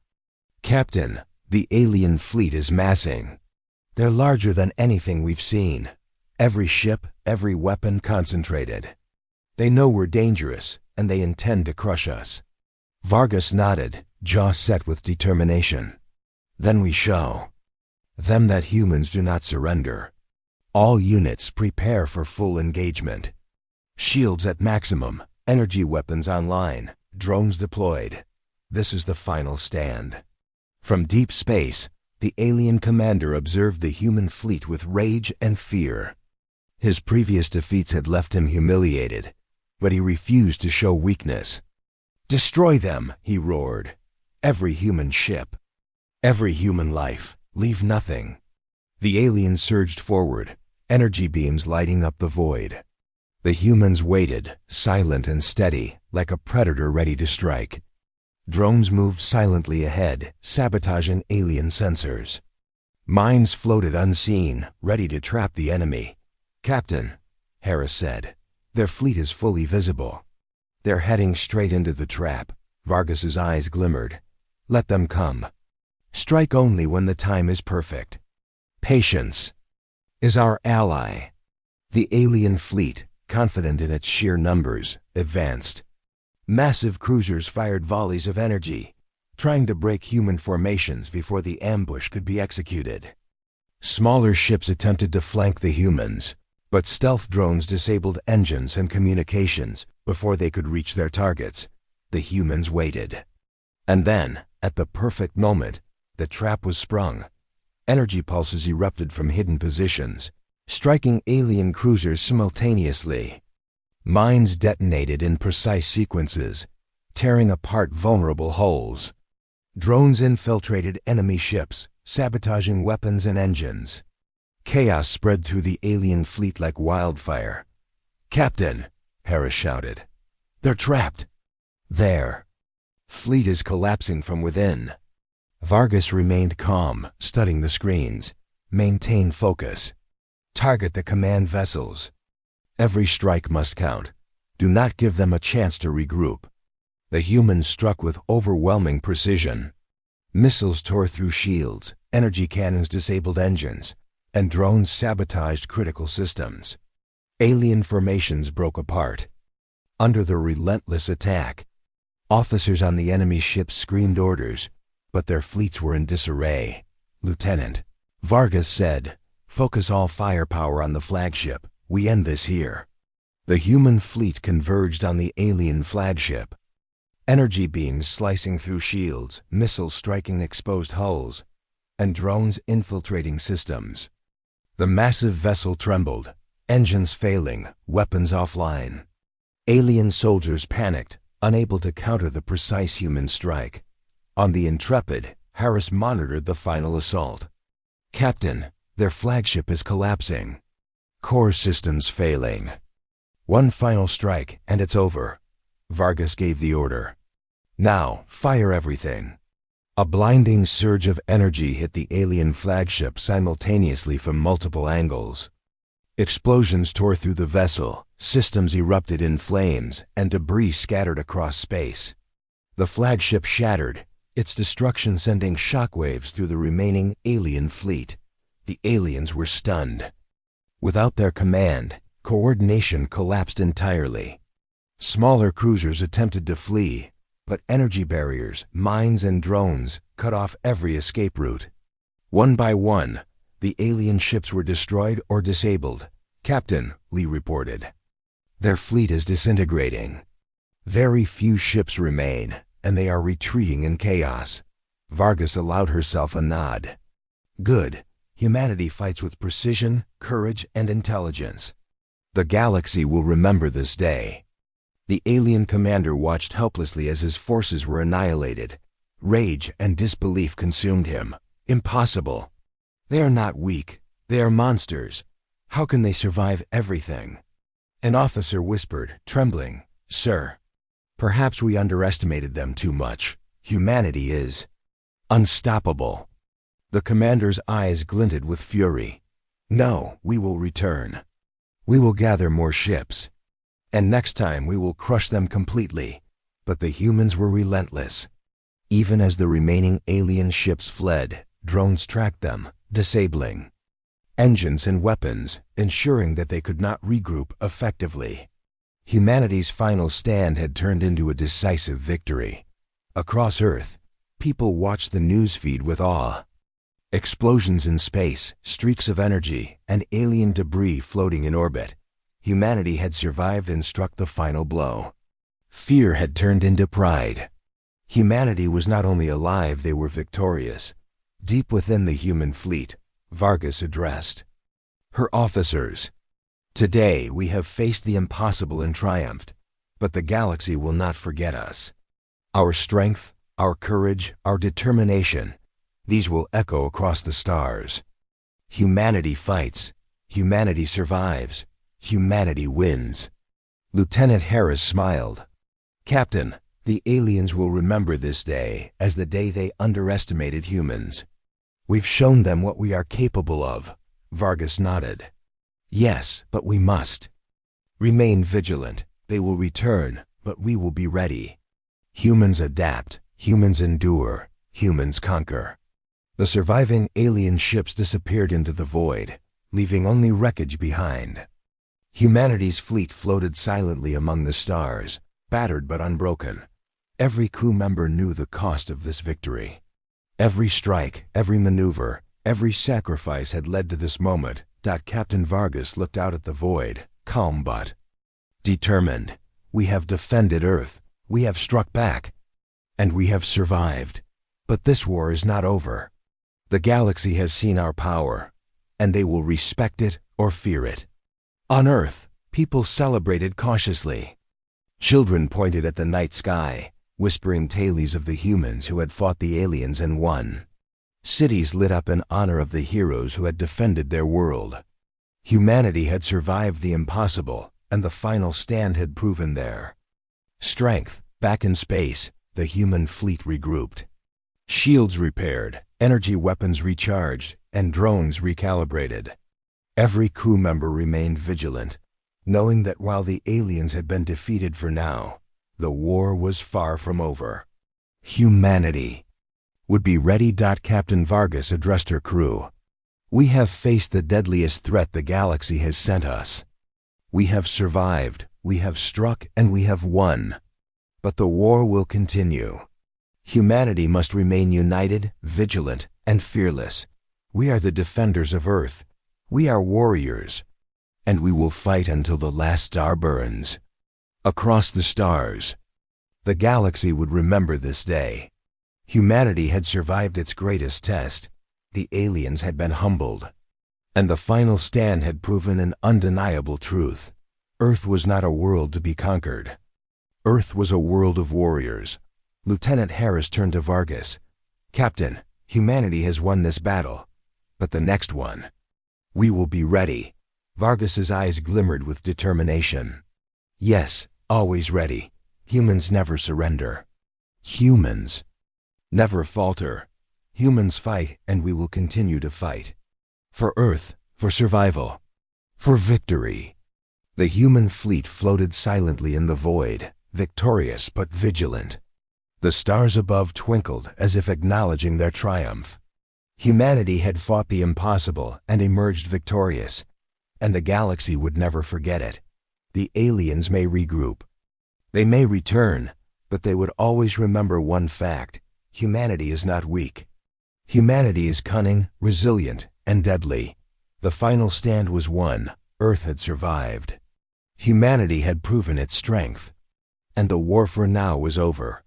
Captain, the alien fleet is massing. They're larger than anything we've seen. Every ship, every weapon concentrated. They know we're dangerous, and they intend to crush us. Vargas nodded, jaw set with determination. Then we show them that humans do not surrender. All units prepare for full engagement. Shields at maximum, energy weapons online, drones deployed. This is the final stand. From deep space, the alien commander observed the human fleet with rage and fear. His previous defeats had left him humiliated, but he refused to show weakness. Destroy them, he roared. Every human ship. Every human life. Leave nothing. The aliens surged forward, energy beams lighting up the void. The humans waited, silent and steady, like a predator ready to strike. Drones moved silently ahead, sabotaging alien sensors. Mines floated unseen, ready to trap the enemy. Captain, Harris said, their fleet is fully visible. They're heading straight into the trap. Vargas's eyes glimmered. Let them come. Strike only when the time is perfect. Patience is our ally. The alien fleet, confident in its sheer numbers, advanced. Massive cruisers fired volleys of energy, trying to break human formations before the ambush could be executed. Smaller ships attempted to flank the humans, but stealth drones disabled engines and communications before they could reach their targets. The humans waited. And then, at the perfect moment, the trap was sprung. Energy pulses erupted from hidden positions, striking alien cruisers simultaneously. Mines detonated in precise sequences, tearing apart vulnerable hulls. Drones infiltrated enemy ships, sabotaging weapons and engines. Chaos spread through the alien fleet like wildfire. "Captain," Harris shouted. "They're trapped." "There. Fleet is collapsing from within." Vargas remained calm, studying the screens. "Maintain focus. Target the command vessels. Every strike must count. Do not give them a chance to regroup." The humans struck with overwhelming precision. Missiles tore through shields, energy cannons disabled engines, and drones sabotaged critical systems. Alien formations broke apart. Under the relentless attack, officers on the enemy ships screamed orders, but their fleets were in disarray. "Lieutenant," Vargas said, "focus all firepower on the flagship. We end this here." The human fleet converged on the alien flagship. Energy beams slicing through shields, missiles striking exposed hulls, and drones infiltrating systems. The massive vessel trembled, engines failing, weapons offline. Alien soldiers panicked, unable to counter the precise human strike. On the Intrepid, Harris monitored the final assault. "Captain, their flagship is collapsing. Core systems failing. One final strike, and it's over." Vargas gave the order. "Now, fire everything." A blinding surge of energy hit the alien flagship simultaneously from multiple angles. Explosions tore through the vessel, systems erupted in flames, and debris scattered across space. The flagship shattered, its destruction sending shockwaves through the remaining alien fleet. The aliens were stunned. Without their command, coordination collapsed entirely. Smaller cruisers attempted to flee, but energy barriers, mines, and drones cut off every escape route. One by one, the alien ships were destroyed or disabled. "Captain," Lee reported, "their fleet is disintegrating. Very few ships remain, and they are retreating in chaos." Vargas allowed herself a nod. "Good. Humanity fights with precision, courage, and intelligence. The galaxy will remember this day." The alien commander watched helplessly as his forces were annihilated. Rage and disbelief consumed him. Impossible. They are not weak. They are monsters. How can they survive everything? An officer whispered, trembling, "Sir, perhaps we underestimated them too much. Humanity is unstoppable." The commander's eyes glinted with fury. "No, we will return. We will gather more ships. And next time we will crush them completely." But the humans were relentless. Even as the remaining alien ships fled, drones tracked them, disabling engines and weapons, ensuring that they could not regroup effectively. Humanity's final stand had turned into a decisive victory. Across Earth, people watched the news feed with awe. Explosions in space, streaks of energy, and alien debris floating in orbit. Humanity had survived and struck the final blow. Fear had turned into pride. Humanity was not only alive, they were victorious. Deep within the human fleet, Vargas addressed her officers. "Today we have faced the impossible and triumphed, but the galaxy will not forget us. Our strength, our courage, our determination, these will echo across the stars. Humanity fights, humanity survives, humanity wins." Lieutenant Harris smiled. "Captain, the aliens will remember this day as the day they underestimated humans. We've shown them what we are capable of." Vargas nodded. "Yes, but we must remain vigilant. They will return, but we will be ready. Humans adapt, humans endure, humans conquer." The surviving alien ships disappeared into the void, leaving only wreckage behind. Humanity's fleet floated silently among the stars, battered but unbroken. Every crew member knew the cost of this victory. Every strike, every maneuver, every sacrifice had led to this moment. Captain Vargas looked out at the void, calm but determined. We have defended Earth, we have struck back, and we have survived. But this war is not over. The galaxy has seen our power, and they will respect it or fear it. On Earth, people celebrated cautiously. Children pointed at the night sky, whispering tales of the humans who had fought the aliens and won. Cities lit up in honor of the heroes who had defended their world. Humanity had survived the impossible, and the final stand had proven their strength. Back in space, the human fleet regrouped. Shields repaired, energy weapons recharged, and drones recalibrated. Every crew member remained vigilant, knowing that while the aliens had been defeated for now, the war was far from over. Humanity would be ready. Captain Vargas addressed her crew. We have faced the deadliest threat the galaxy has sent us. We have survived, we have struck, and we have won. But the war will continue. Humanity must remain united, vigilant, and fearless. We are the defenders of Earth. We are warriors, and we will fight until the last star burns. Across the stars, the galaxy would remember this day. Humanity had survived its greatest test. The aliens had been humbled, and the final stand had proven an undeniable truth. Earth was not a world to be conquered. Earth was a world of warriors. Lieutenant Harris turned to Vargas. Captain, humanity has won this battle, but the next one, we will be ready. Vargas's eyes glimmered with determination. Yes, always ready. Humans never surrender. Humans never falter. Humans fight, and we will continue to fight. For Earth, for survival, for victory. The human fleet floated silently in the void, victorious but vigilant. The stars above twinkled as if acknowledging their triumph. Humanity had fought the impossible and emerged victorious, and the galaxy would never forget it. The aliens may regroup. They may return, but they would always remember one fact: humanity is not weak. Humanity is cunning, resilient, and deadly. The final stand was won. Earth had survived. Humanity had proven its strength. And the war for now was over.